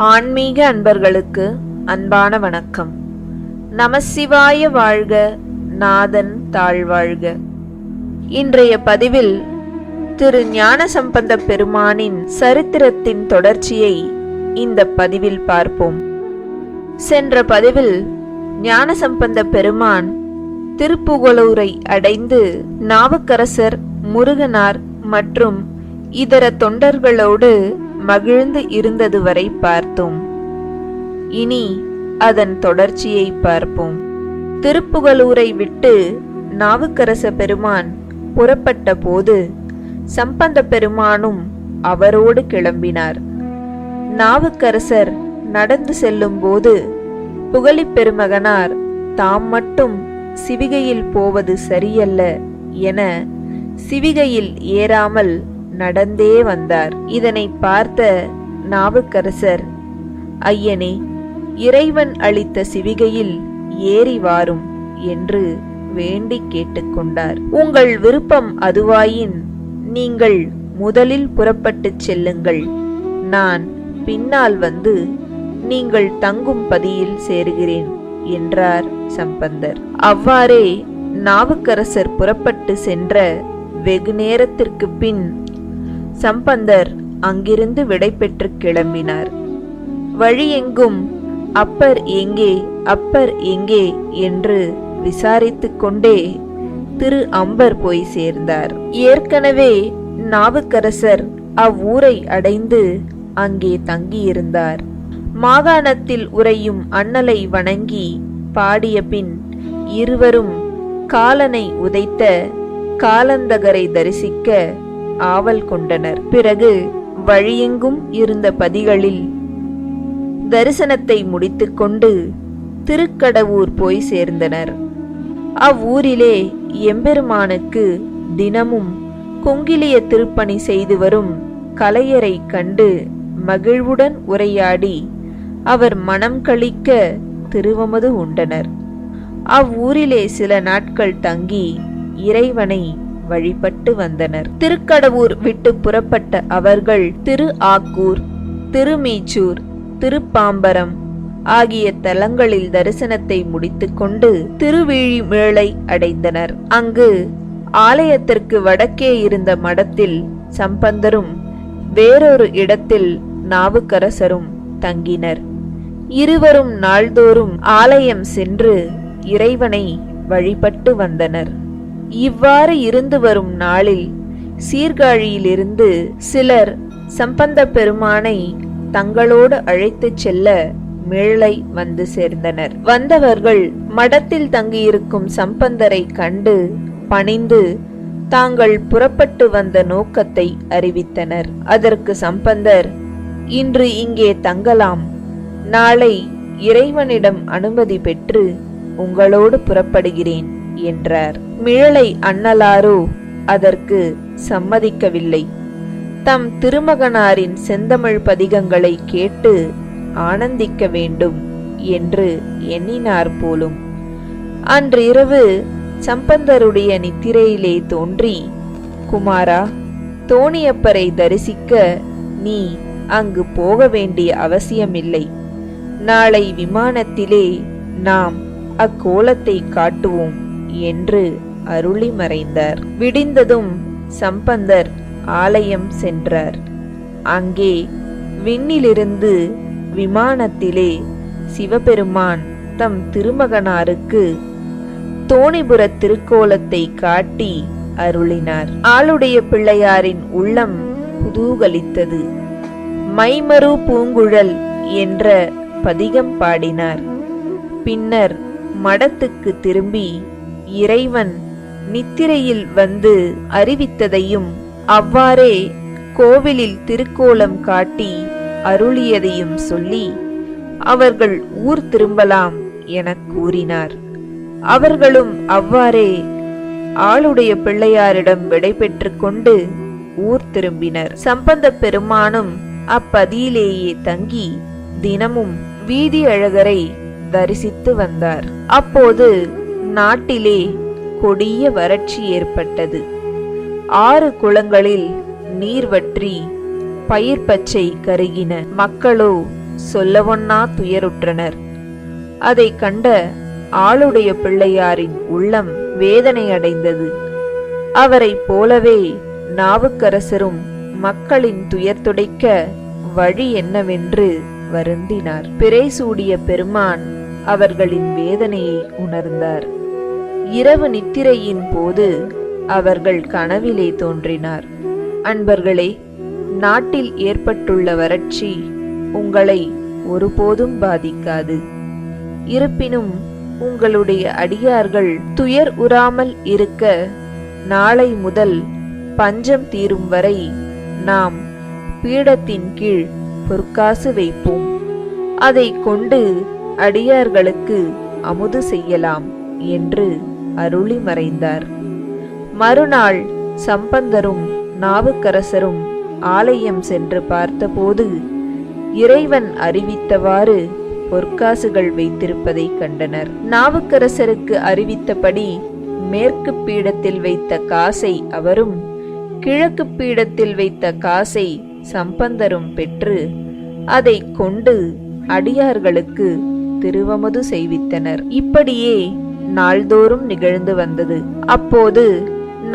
ஆன்மீக அன்பர்களுக்கு அன்பான வணக்கம். நமசிவாய வாழ்க, நாதன் தாழ்வாழ்க. இன்றைய பதிவில் திரு ஞானசம்பந்த பெருமானின் சரித்திரத்தின் தொடர்ச்சியை இந்த பதிவில் பார்ப்போம். சென்ற பதிவில் ஞானசம்பந்த பெருமான் திருப்புகலூரை அடைந்து நாவுக்கரசர், முருகனார் மற்றும் இதர தொண்டர்களோடு மகிழ்ந்து இருந்தது வரை பார்த்தோம். இனி அதன் தொடர்ச்சியை பார்ப்போம். திருப்புகலூரை விட்டு நாவுக்கரச பெருமான் புறப்பட்ட போது சம்பந்த பெருமானும் அவரோடு கிளம்பினார். நாவுக்கரசர் நடந்து செல்லும் போது புகழிப் பெருமகனார் தாம் மட்டும் சிவிகையில் போவது சரியல்ல என சிவிகையில் ஏறாமல் நடந்தே வந்தார். இதனை பார்த்த நாவுக்கரசர், ஐயனே, இறைவன் அளித்த சிவிகையில் ஏறி வாரும் என்று வேண்டி கேட்டுக்கொண்டார். உங்கள் விருப்பம் அதுவாயின் நீங்கள் முதலில் புறப்பட்டுச் செல்லுங்கள். நான் பின்னால் வந்து நீங்கள் தங்கும் பதியில் சேருகிறேன் என்றார் சம்பந்தர். அவ்வாறே நாவுக்கரசர் புறப்பட்டு சென்ற வெகு நேரத்திற்கு பின் சம்பந்தர் அங்கிருந்து விடைபெற்று கிளம்பினார். வழியெங்கும் அப்பர் எங்கே, அப்பர் எங்கே என்று விசாரித்துக் கொண்டே திரு அம்பர் போய் சேர்ந்தார். ஏற்கனவே நாவுக்கரசர் அவ்வூரை அடைந்து அங்கே தங்கியிருந்தார். மாகாணத்தில் உறையும் அண்ணலை வணங்கி பாடிய பின் இருவரும் காலனை உதைத்த காலந்தகரை தரிசிக்க ஆவல் கொண்டனர். பிறகு வழியெங்கும் இருந்த பதிகளில் தரிசனத்தை முடித்துக்கொண்டு திருக்கடவூர் போய் சேர்ந்தனர். அவ்வூரிலே எம்பெருமானுக்கு தினமும் கொங்கிலிய திருப்பணி செய்து வரும் கலையரை கண்டு மகிழ்வுடன் உரையாடி அவர் மனம் களிக்க திருவமது உண்டனர். அவ்வூரிலே சில நாட்கள் தங்கி இறைவனை வழிபட்டு வந்தனர். திருக்கடவூர் விட்டு புறப்பட்ட அவர்கள் திரு ஆக்கூர், திருமீச்சூர், திருப்பாம்பரம் ஆகிய தலங்களில் தரிசனத்தை முடித்துக்கொண்டு திருவிழிமேளை அடைந்தனர். அங்கு ஆலயத்திற்கு வடக்கே இருந்த மடத்தில் சம்பந்தரும் வேறொரு இடத்தில் நாவுக்கரசரும் தங்கினர். இருவரும் நாள்தோறும் ஆலயம் சென்று இறைவனை வழிபட்டு வந்தனர். இவ்வாறு இருந்து வரும் நாளில் சீர்காழியிலிருந்து சிலர் சம்பந்த பெருமானை தங்களோடு அழைத்துச் செல்ல மேளை வந்து சேர்ந்தனர். வந்தவர்கள் மடத்தில் தங்கியிருக்கும் சம்பந்தரை கண்டு பணிந்து தாங்கள் புறப்பட்டு வந்த நோக்கத்தை அறிவித்தனர். அதற்கு சம்பந்தர், இன்று இங்கே தங்கலாம், நாளை இறைவனிடம் அனுமதி பெற்று உங்களோடு புறப்படுகிறேன் என்றார். மிழலை அண்ணலாரோ அதற்கு சம்மதிக்கவில்லை. தம் திருமகனாரின் செந்தமிழ் பதிகங்களை கேட்டு ஆனந்திக்க வேண்டும் என்று எண்ணினார் போலும். அன்றிரவு சம்பந்தருடைய நித்திரையிலே தோன்றி, குமாரா, தோணியப்பரை தரிசிக்க நீ அங்கு போக வேண்டிய அவசியமில்லை. நாளை விமானத்திலே நாம் அக்கோலத்தை காட்டுவோம் என்று அருளி மறைந்தார். விடிந்ததும் சம்பந்தர் ஆலயம் சென்றார். அங்கே விண்ணிலிருந்து விமானத்திலே சிவபெருமான் தம் திருமகனாருக்கு தோணிபுர திருக்கோலத்தை காட்டி அருளினார். ஆளுடைய பிள்ளையாரின் உள்ளம் குதூகலித்தது. மைமரு பூங்குழல் என்ற பதிகம் பாடினார். பின்னர் மடத்துக்கு திரும்பி இறைவன் நித்திரையில் வந்து அறிவித்ததையும் அவ்வாறே கோவிலில் திருக்கோலம் காட்டி அருளியதையும் சொல்லி அவர்கள் ஊர் திரும்பலாம் என கூறினார். அவர்களும் அவ்வாறே ஆளுடைய பிள்ளையாரிடம் விடைபெற்று கொண்டு ஊர் திரும்பினர். சம்பந்த பெருமானும் அப்பதியிலேயே தங்கி தினமும் வீதி அழகரை தரிசித்து வந்தார். அப்போது நாட்டிலே கொடிய வறட்சி ஏற்பட்டது. 6 குளங்களில் நீர் வற்றி பயிர் பச்சை கருகின. மக்களோ சொல்லவொண்ணா துயருற்றனர். அதை கண்ட ஆளுடைய பிள்ளையாரின் உள்ளம் வேதனை அடைந்தது. அவரைப் போலவே நாவுக்கரசரும் மக்களின் துயர் துடைக்க வழி என்னவென்று வருந்தினார். பிறை சூடிய பெருமான் அவர்களின் வேதனையை உணர்ந்தார். இரவு நித்திரையின் போது அவர்கள் கனவிலே தோன்றினார். அன்பர்களே, நாட்டில் ஏற்பட்டுள்ள வறட்சி உங்களை ஒருபோதும் பாதிக்காது. இருப்பினும் உங்களுடைய அடியார்கள் துயர் உறாமல் இருக்க நாளை முதல் பஞ்சம் தீரும் வரை நாம் பீடத்தின் கீழ் பொற்காசு வைப்போம். அதை கொண்டு அடியார்களுக்கு அமுது செய்யலாம் என்று அருளி மறைந்தார். மறுநாள் சம்பந்தரும் நாவுக்கரசரும் ஆலயம் சென்று பார்த்தபோது இறைவன் அறிவித்தவாறு பொற்காசுகள் வைத்திருப்பதை கண்டனர். நாவுக்கரசருக்கு அறிவித்தபடி மேற்கு பீடத்தில் வைத்த காசை அவரும் கிழக்கு பீடத்தில் வைத்த காசை சம்பந்தரும் பெற்று அதை கொண்டு அடியார்களுக்கு திருவமுது செய்வித்தனர். இப்படியே நாள்தோறும் நிகழ்ந்து வந்தது. அப்போது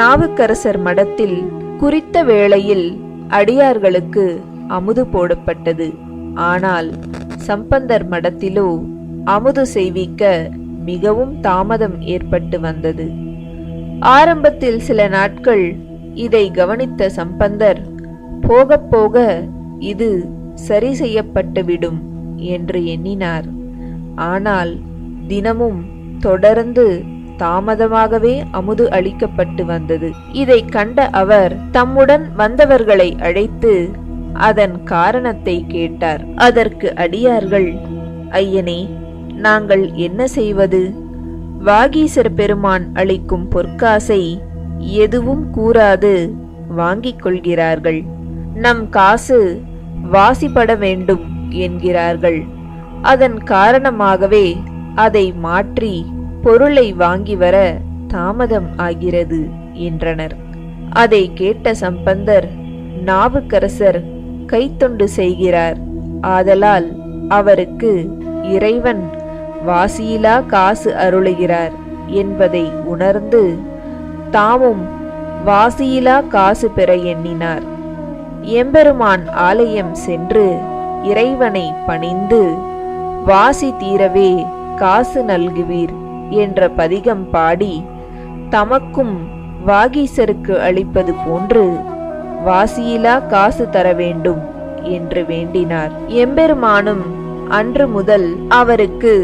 நாவுக்கரசர் மடத்தில் குறித்த வேளையில் அடியார்களுக்கு அமுது போடப்பட்டது. ஆனால் சம்பந்தர் மடத்திலோ அமுது செய்விக்க மிகவும் தாமதம் ஏற்பட்டு வந்தது. ஆரம்பத்தில் சில நாட்கள் இதை கவனித்த சம்பந்தர் போக போக இது சரி செய்யப்பட்டுவிடும் என்று எண்ணினார். ஆனால் தினமும் தொடர்ந்து தாமதமாகவே அமுது அளிக்கப்பட்டு வந்தது. இதை கண்ட அவர் தம்முடன் வந்தவர்களை அழைத்து அதன் காரணத்தை கேட்டார். அதற்கு அடியார்கள், ஐயனே, நாங்கள் என்ன செய்வது? வாகீசர் பெருமான் அளிக்கும் பொற்காசை எதுவும் கூறாது வாங்கிக் கொள்கிறார்கள். நம் காசு வாசிப்பட வேண்டும் என்கிறார்கள். அதன் காரணமாகவே அதை மாற்றி பொருளை வாங்கி வர தாமதம் ஆகிறது என்றனர். அதை கேட்ட சம்பந்தர், நாவுக்கரசர் கைத்தொண்டு செய்கிறார், ஆதலால் அவருக்கு இறைவன் வாசியிலா காசு அருளுகிறார் என்பதை உணர்ந்து தாமும் வாசியிலா காசு பெற எண்ணினார். எம்பெருமான் ஆலயம் சென்று இறைவனை பணிந்து வாசி தீரவே காசு நல்குவீர் என்ற பதிகம் பாடி தமக்கும் வாகீசருக்கு அளிப்பது போன்று வாசியிலா காசு தர வேண்டும் என்று வேண்டினார். எம்பெருமானும் அன்று முதல் அவருக்கு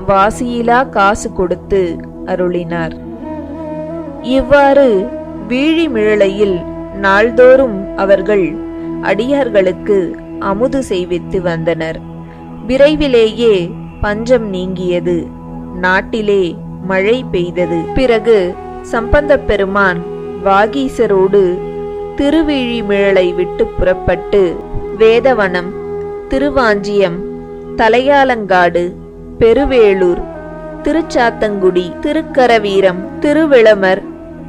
வாசியிலா காசு கொடுத்து அருளினார். இவ்வாறு வீழிமிழலையில் நாள்தோறும் அவர்கள் அடியார்களுக்கு அமுது செய்வித்து வந்தனர். விரைவிலேயே பஞ்சம் நீங்கியது. நாட்டிலே மழை பெய்தது. பிறகு சம்பந்த பெருமான் வாகீசரோடு திருவிழிமிழலை விட்டு புறப்பட்டு வேதவனம், திருவாஞ்சியம், தலையாலங்காடு, பெருவேளூர், திருச்சாத்தங்குடி, திருக்கரவீரம், திருவிளமர்,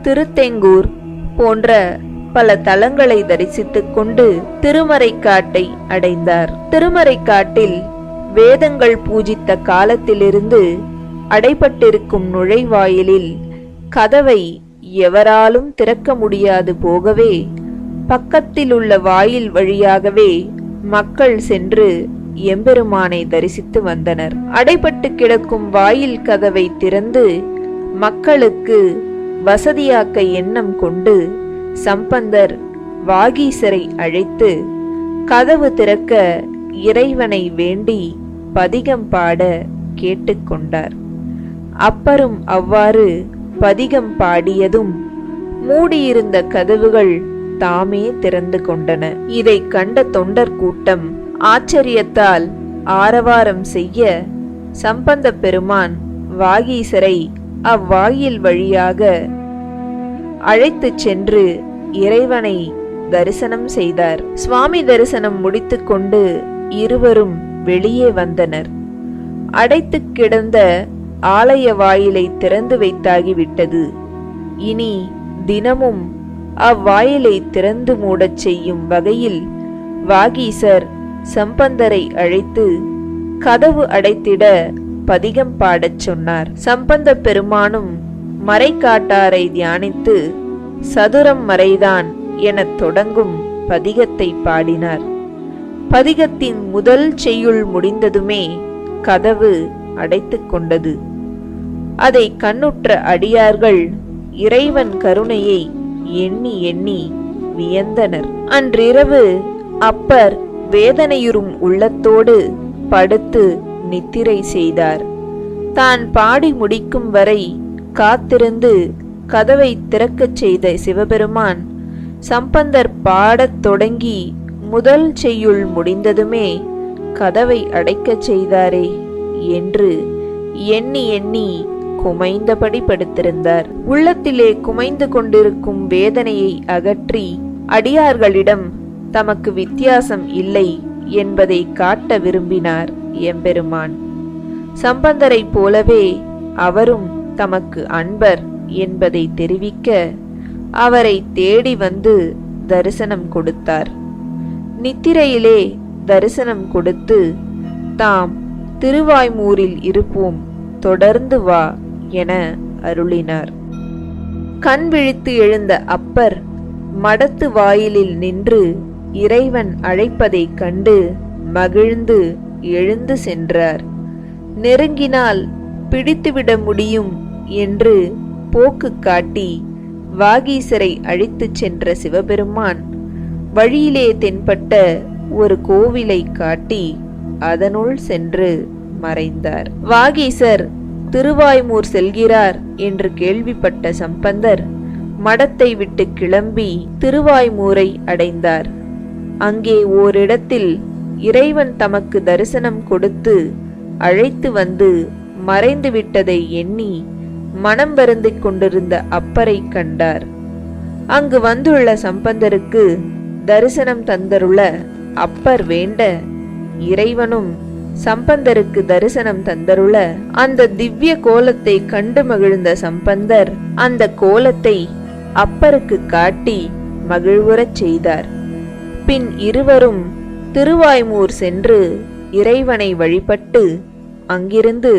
திருத்தெங்கூர் போன்ற பல தலங்களை தரிசித்துக் கொண்டு திருமறைக்காட்டை அடைந்தார். திருமறைக்காட்டில் வேதங்கள் பூஜித்த காலத்திலிருந்து அடைபட்டிருக்கும் நுழைவாயிலில் கதவை எவராலும் திறக்க முடியாது போகவே பக்கத்தில் உள்ள வாயில் வழியாகவே மக்கள் சென்று எம்பெருமானை தரிசித்து வந்தனர். அடைபட்டு கிடக்கும் வாயில் கதவை திறந்து மக்களுக்கு வசதியாக்க எண்ணம் கொண்டு சம்பந்தர் வாகீசரை அழைத்து கதவு திறக்க இறைவனை வேண்டி பதிகம் பாட கேட்டுக்கொண்டார். அப்பரும் அவ்வாறு பதிகம் பாடியதும் மூடியிருந்த கதவுகள் தாமே திறந்து கொண்டன. இதை கண்ட தொண்டர் கூட்டம் ஆச்சரியத்தால் ஆரவாரம் செய்ய சம்பந்த பெருமான் வாகீசரை அவ்வாயில் வழியாக அழைத்துச் சென்று இறைவனை தரிசனம் செய்தார். சுவாமி தரிசனம் முடித்துக்கொண்டு இருவரும் வெளியே வந்தனர். அடைத்து கிடந்த ஆலய வாயிலை திறந்து வைத்தாகிவிட்டது. இனி தினமும் அவ்வாயிலை திறந்து மூடச் செய்யும் வகையில் வாகீசர் சம்பந்தரை அழைத்து கதவு அடைத்திட பதிகம் பாடச் சொன்னார். சம்பந்த பெருமானும் மறைக்காட்டாரை தியானித்து சதுரம் மறைதான் எனத் தொடங்கும் பதிகத்தை பாடினார். பதிகத்தின் முதல் செய்யுள் முடிந்ததுமே கதவு அடைத்துக் கொண்டது. அதை கண்ணுற்ற அடியார்கள் இறைவன் கருணையை எண்ணி எண்ணி வியந்தனர். அன்றிரவு அப்பர் வேதனையுறும் உள்ளத்தோடு படுத்து நித்திரை செய்தார். தான் பாடி முடிக்கும் வரை காத்திருந்து கதவை திறக்கச் செய்த சிவபெருமான் சம்பந்தர் பாடத் தொடங்கி முதல் செய்யுள் முடிந்ததுமே கதவை அடைக்கச் செய்தாரே என்று எண்ணி எண்ணி குமைந்தபடி படுத்திருந்தார். உள்ளத்திலே குமைந்து கொண்டிருக்கும் வேதனையை அகற்றி அடியார்களிடம் தமக்கு வித்தியாசம் இல்லை என்பதை காட்ட விரும்பினார் எம்பெருமான். சம்பந்தரைப் போலவே அவரும் தமக்கு அன்பர் என்பதை தெரிவிக்க அவரை தேடி வந்து தரிசனம் கொடுத்தார். நித்திரையிலே தரிசனம் கொடுத்து தாம் திருவாய்மூரில் இருப்போம், தொடர்ந்து வா என அருளினார். கண் விழித்து எழுந்த அப்பர் மடத்து வாயிலில் நின்று இறைவன் அழைப்பதைக் கண்டு மகிழ்ந்து எழுந்து சென்றார். நெருங்கினால் பிடித்துவிட முடியும் என்று போக்கு காட்டி வாகீசரை அழைத்துச் சென்ற சிவபெருமான் வழியிலே தென்பட்ட ஒரு கோவிலை காட்டி அதனுள் சென்று மறைந்தார். வாகீசர் திருவாய்மூர் செல்கிறார் என்று கேள்விப்பட்ட சம்பந்தர் மடத்தை விட்டு கிளம்பி திருவாய்மூரை அடைந்தார். அங்கே ஓரிடத்தில் இறைவன் தமக்கு தரிசனம் கொடுத்து அழைத்து வந்து மறைந்து விட்டதை எண்ணி மனம் வருந்திக் கொண்டிருந்த அப்பரை கண்டார். அங்கு வந்துள்ள சம்பந்தருக்கு தரிசனம் தந்தருள அப்பர் வேண்ட இறைவனும் சம்பந்தருக்கு தரிசனம் தந்தருள அந்த திவ்ய கோலத்தை கண்டு மகிழ்ந்த சம்பந்தர் அந்த கோலத்தை அப்பருக்கு காட்டி மகிழ்வுறச் செய்தார். பின் இருவரும் திருவாய்மூர் சென்று இறைவனை வழிபட்டு அங்கிருந்து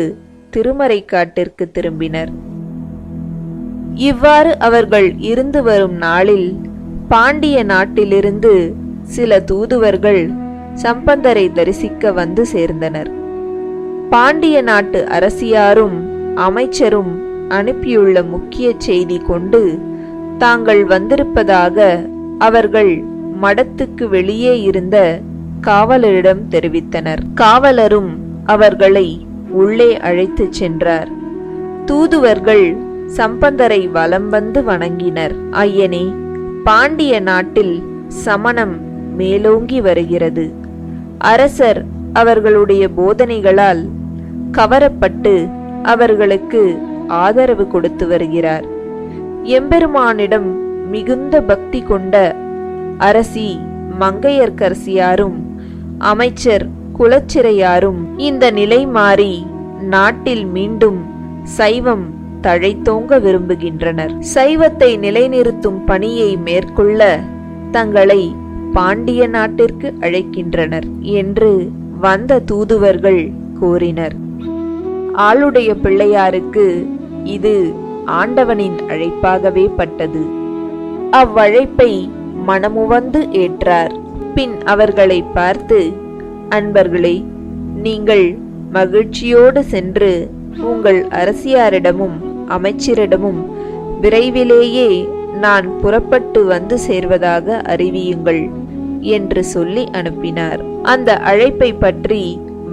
திருமறைக்காட்டிற்கு திரும்பினர். இவ்வாறு அவர்கள் இருந்து வரும் நாளில் பாண்டிய நாட்டிலிருந்து சில தூதுவர்கள் சம்பந்தரை தரிசிக்க வந்து சேர்ந்தனர். பாண்டிய நாட்டு அரசியாரும் அமைச்சரும் அனுப்பியுள்ள முக்கிய செய்தி கொண்டு தாங்கள் வந்திருப்பதாக அவர்கள் மடத்துக்கு வெளியே இருந்த காவலரிடம் தெரிவித்தனர். காவலரும் அவர்களை உள்ளே அழைத்துச் சென்றார். தூதுவர்கள் சம்பந்தரை வலம் வந்து வணங்கினர். ஐயனே, பாண்டிய நாட்டில் சமணம் மேலோங்கி வருகிறது. அரசர் அவர்களுடைய போதனைகளால் கவரப்பட்டு அவர்களுக்கு ஆதரவு கொடுத்து வருகிறார். எம்பெருமானிடம் மிகுந்த பக்தி கொண்ட அரசி மங்கையர்க்கரசியாரும் அமைச்சர் குலச்சிறையாரும் இந்த நிலை மாறி நாட்டில் மீண்டும் சைவம் தழைத்தோங்க விரும்புகின்றனர். சைவத்தை நிலைநிறுத்தும் பணியை மேற்கொள்ள தங்களை பாண்டிய நாட்டிற்கு அழைக்கின்றனர் என்று வந்த தூதுவர்கள் கூறினர். ஆளுடைய பிள்ளையாருக்கு இது ஆண்டவனின் அழைப்பாகவே பட்டது. அவ்வழைப்பை மனமுவந்து ஏற்றார். பின் அவர்களை பார்த்து, அன்பர்களே, நீங்கள் மகிழ்ச்சியோடு சென்று உங்கள் அரசியாரிடமும் அமைச்சரிடமும் விரைவிலேயே நான் புறப்பட்டு வந்து சேர்வதாக அறிவியுங்கள் என்று சொல்லி அனுப்பினார். அந்த அழைப்பை பற்றி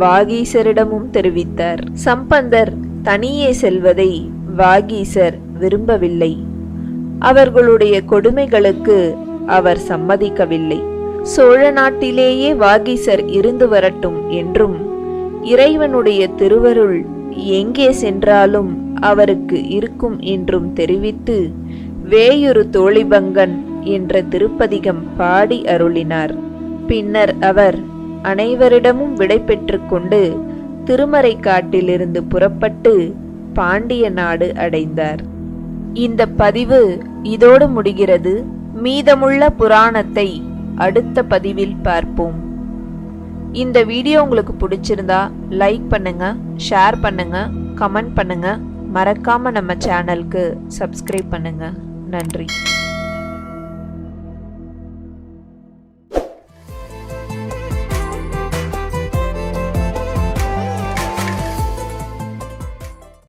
வாகீசரிடமும் தெரிவித்தார். சம்பந்தர் தனியே செல்வதை வாகீசர் விரும்பவில்லை. அவர்களுடைய கொடுமைகளுக்கு அவர் சம்மதிக்கவில்லை. சோழ நாட்டிலேயே வாகீசர் இருந்து வரட்டும் என்றும் இறைவனுடைய திருவருள் எங்கே சென்றாலும் அவருக்கு இருக்கும் என்றும் தெரிவித்து வேயுறு தோழிபங்கன் என்ற திருப்பதிகம் பாடி அருளினார். பின்னர் அவர் அனைவரிடமும் விடை பெற்று கொண்டு திருமறைக்காட்டிலிருந்து புறப்பட்டு பாண்டிய நாடு அடைந்தார். இந்த பதிவு இதோடு முடிகிறது. மீதமுள்ள புராணத்தை அடுத்த பதிவில் பார்ப்போம். இந்த வீடியோ உங்களுக்கு பிடிச்சிருந்தா லைக் பண்ணுங்க, ஷேர் பண்ணுங்க, கமெண்ட் பண்ணுங்க. மறக்காம நம்ம சேனலுக்கு சப்ஸ்கிரைப் பண்ணுங்க. நன்றி.